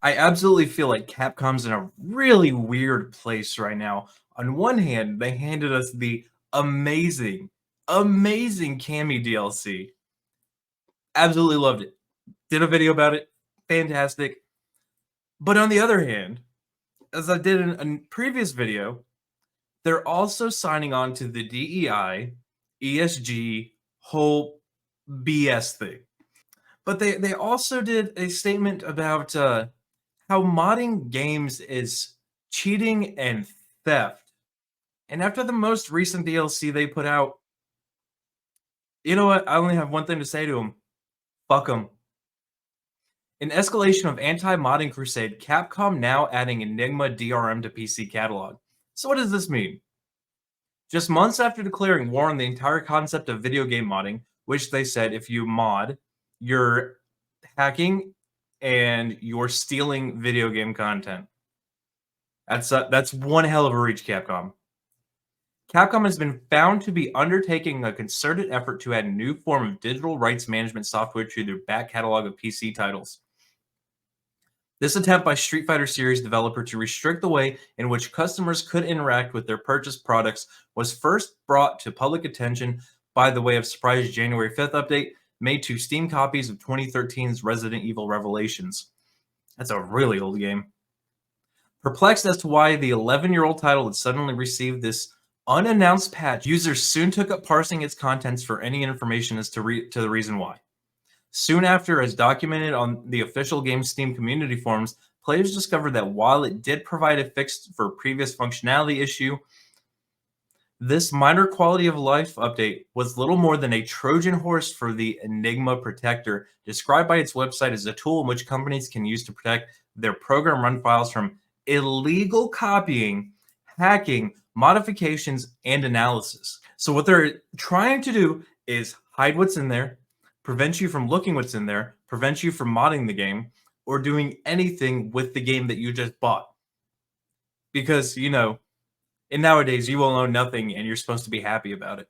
I absolutely feel like Capcom's in a really weird place right now. On one hand, they handed us the amazing, amazing Cammy DLC. Absolutely loved it. Did a video about it. Fantastic. But on the other hand, as I did in a previous video, they're also signing on to the DEI, ESG whole BS thing. But they also did a statement about how modding games is cheating and theft. And after the most recent DLC they put out, you know what? I only have one thing to say to them. Fuck them. An escalation of anti-modding crusade, Capcom now adding Enigma DRM to PC catalog. So what does this mean? Just months after declaring war on the entire concept of video game modding, which they said if you mod, you're hacking and you're stealing video game content. That's one hell of a reach, Capcom. Capcom has been found to be undertaking a concerted effort to add a new form of digital rights management software to their back catalog of PC titles. This attempt by Street Fighter series developer to restrict the way in which customers could interact with their purchased products was first brought to public attention by the way of surprise January 5th update made to Steam copies of 2013's Resident Evil Revelations. That's a really old game. Perplexed as to why the 11-year-old title had suddenly received this unannounced patch, users soon took up parsing its contents for any information as to the reason why. Soon after, as documented on the official game Steam community forums, players discovered that while it did provide a fix for a previous functionality issue, this minor quality of life update was little more than a Trojan horse for the Enigma Protector, described by its website as a tool in which companies can use to protect their program run files from illegal copying, hacking, modifications, and analysis. So what they're trying to do is hide what's in there, prevent you from looking what's in there, prevent you from modding the game, or doing anything with the game that you just bought. Because, you know, and nowadays you will own nothing and you're supposed to be happy about it.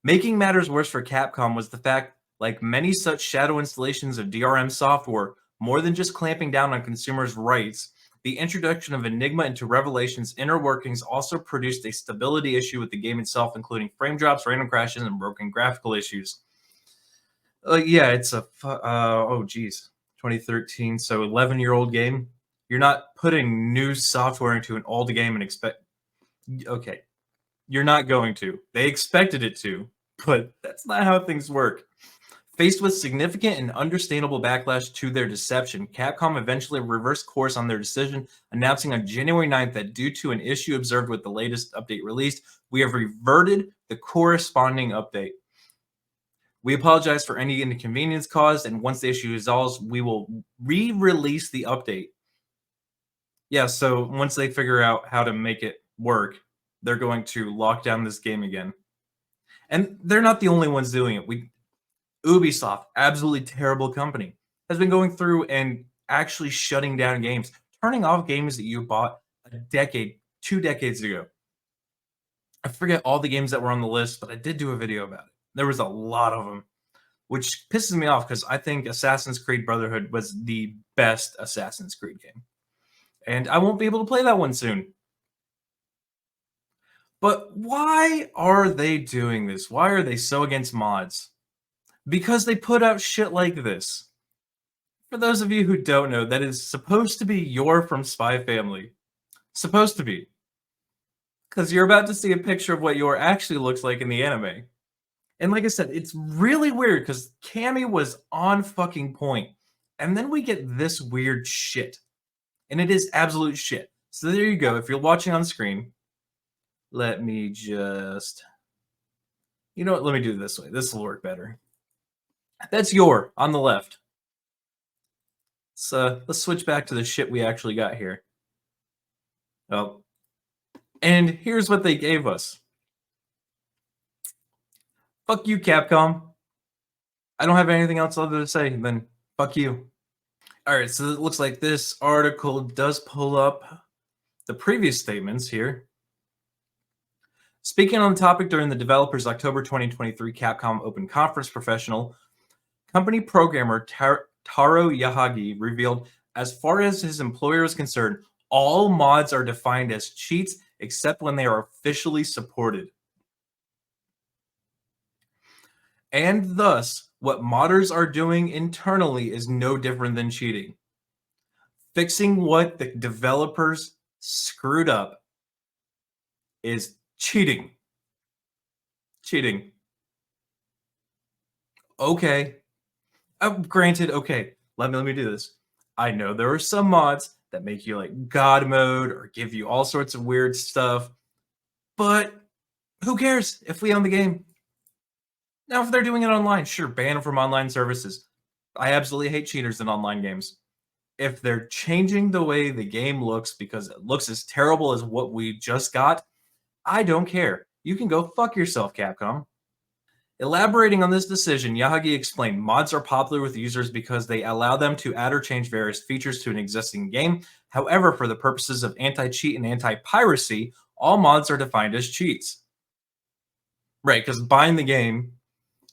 Making matters worse for Capcom was the fact, like many such shadow installations of DRM software, more than just clamping down on consumers' rights, the introduction of Enigma into Revelations' inner workings also produced a stability issue with the game itself, including frame drops, random crashes, and broken graphical issues. Yeah, it's a oh geez, 2013, so 11-year-old game. You're not putting new software into an old game and expect. Okay, you're not going to. They expected it to, but that's not how things work. Faced with significant and understandable backlash to their deception, Capcom eventually reversed course on their decision, announcing on January 9th that due to an issue observed with the latest update released, we have reverted the corresponding update. We apologize for any inconvenience caused, and once the issue resolves, we will re-release the update. Yeah, so once they figure out how to make it work, they're going to lock down this game again. And they're not the only ones doing it. Ubisoft, absolutely terrible company, has been going through and actually shutting down games, turning off games that you bought a decade, 2 decades ago. I forget all the games that were on the list, but I did do a video about it. There was a lot of them, which pisses me off because I think Assassin's Creed Brotherhood was the best Assassin's Creed game. And I won't be able to play that one soon. But why are they doing this? Why are they so against mods? Because they put out shit like this. For those of you who don't know, that is supposed to be You're from Spy Family. Supposed to be. Because you're about to see a picture of what You're actually looks like in the anime. And like I said, it's really weird because Cammy was on fucking point. And then we get this weird shit. And it is absolute shit. So there you go. If you're watching on screen, let me just... You know what? Let me do it this way. This will work better. That's You're on the left. So let's switch back to the shit we actually got here. Oh. And here's what they gave us. Fuck you, Capcom. I don't have anything else other to say than fuck you. Alright, so it looks like this article does pull up the previous statements here. Speaking on the topic during the developer's October 2023 Capcom Open Conference, professional company programmer Taro Yahagi revealed As far as his employer is concerned, all mods are defined as cheats except when they are officially supported. And thus, what modders are doing internally is no different than cheating. Fixing what the developers screwed up is cheating. Cheating. Okay. Granted, okay, let me do this. I know there are some mods that make you like God mode or give you all sorts of weird stuff, but who cares if we own the game? Now, if they're doing it online, sure, ban them from online services. I absolutely hate cheaters in online games. If they're changing the way the game looks because it looks as terrible as what we just got, I don't care. You can go fuck yourself, Capcom. Elaborating on this decision, Yahagi explained mods are popular with users because they allow them to add or change various features to an existing game. However, for the purposes of anti-cheat and anti-piracy, all mods are defined as cheats. Right, because buying the game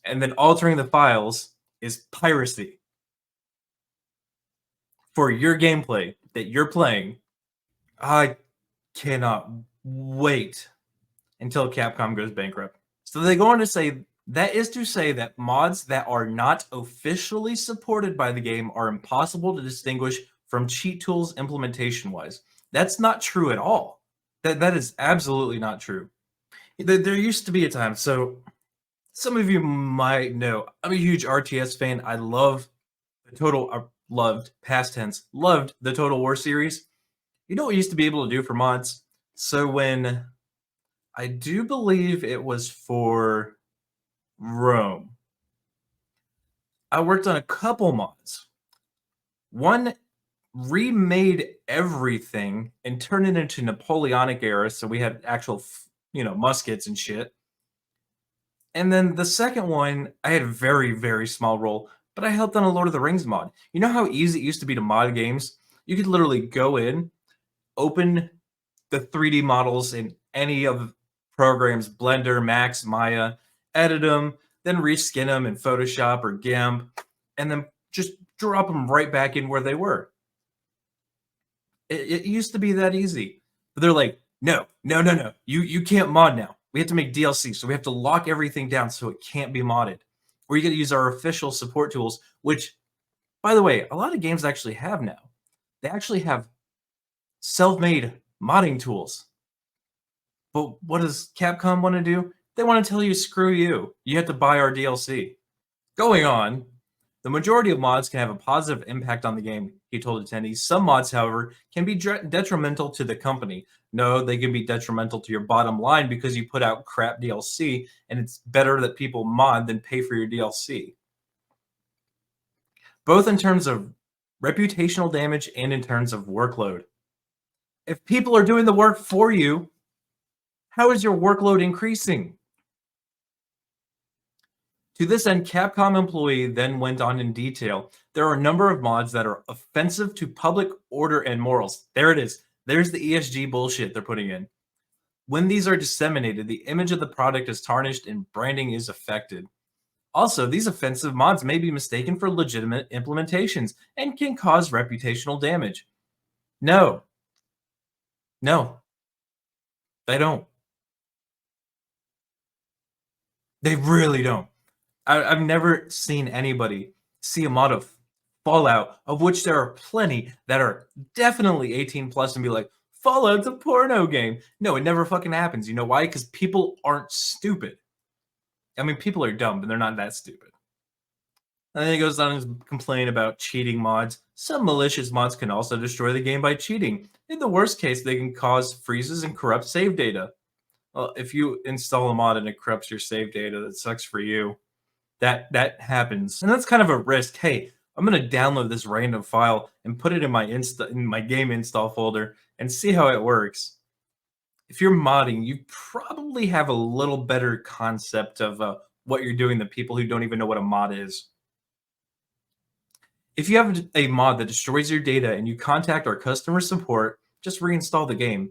and then altering the files is piracy for your gameplay that you're playing. I cannot wait until Capcom goes bankrupt. So they go on to say that is to say that mods that are not officially supported by the game are impossible to distinguish from cheat tools implementation wise. That's not true at all. That is absolutely not true. There used to be a time. So some of you might know I'm a huge RTS fan. I love the total loved past tense loved the Total War series. You know what we used to be able to do for mods? So when I do believe it was for Rome, I worked on a couple mods. One remade everything and turned it into Napoleonic era, so we had actual, muskets and shit. And then the second one, I had a very, very small role, but I helped on a Lord of the Rings mod. You know how easy it used to be to mod games? You could literally go in, open the 3D models in any of programs, Blender, Max, Maya, edit them, then reskin them in Photoshop or GIMP, and then just drop them right back in where they were. It used to be that easy. But they're like, no, no, no, no. You can't mod now. We have to make DLC, so we have to lock everything down so it can't be modded. Or you got to use our official support tools, which, by the way, a lot of games actually have now. They actually have self-made modding tools. But what does Capcom want to do? They want to tell you, screw you. You have to buy our DLC. Going on, the majority of mods can have a positive impact on the game, he told attendees. Some mods, however, can be detrimental to the company. No, they can be detrimental to your bottom line because you put out crap DLC, and it's better that people mod than pay for your DLC. Both in terms of reputational damage and in terms of workload. If people are doing the work for you, how is your workload increasing? To this end, Capcom employee then went on in detail. There are a number of mods that are offensive to public order and morals. There it is. There's the ESG bullshit they're putting in. When these are disseminated, the image of the product is tarnished and branding is affected. Also, these offensive mods may be mistaken for legitimate implementations and can cause reputational damage. No, no, they don't. They really don't. I've never seen anybody see a mod of Fallout, of which there are plenty that are definitely 18 plus, and be like, Fallout's a porno game. No, it never fucking happens. You know why? Because people aren't stupid. I mean, people are dumb, but they're not that stupid. And then he goes on to complain about cheating mods. Some malicious mods can also destroy the game by cheating. In the worst case, they can cause freezes and corrupt save data. Well, if you install a mod and it corrupts your save data, that sucks for you. That happens, and that's kind of a risk. Hey, I'm gonna download this random file and put it in my game install folder and see how it works. If you're modding, you probably have a little better concept of what you're doing than people who don't even know what a mod is. If you have a mod that destroys your data and you contact our customer support, just reinstall the game.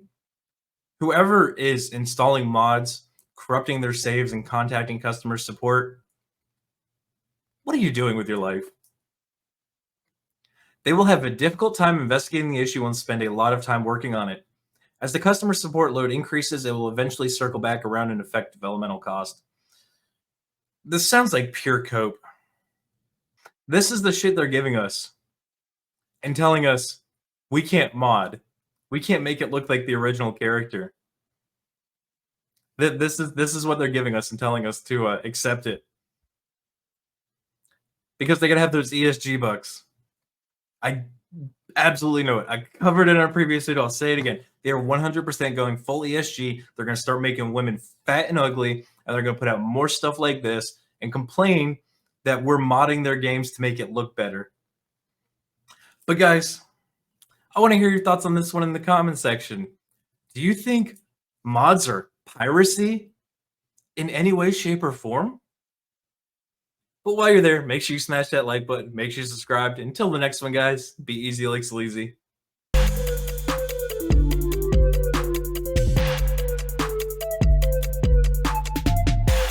Whoever is installing mods, corrupting their saves, and contacting customer support, what are you doing with your life? They will have a difficult time investigating the issue and spend a lot of time working on it. As the customer support load increases, it will eventually circle back around and affect developmental cost. This sounds like pure cope. This is the shit they're giving us and telling us we can't mod. We can't make it look like the original character. This is what they're giving us and telling us to accept it. Because they're gonna have those ESG bucks. I absolutely know it. I covered it in our previous video. I'll say it again. They are 100% going full ESG. They're going to start making women fat and ugly, and they're going to put out more stuff like this and complain that we're modding their games to make it look better. But guys, I want to hear your thoughts on this one in the comment section. Do you think mods are piracy in any way, shape, or form? But while you're there, make sure you smash that like button. Make sure you subscribe. Until the next one, guys, be easy like sleazy.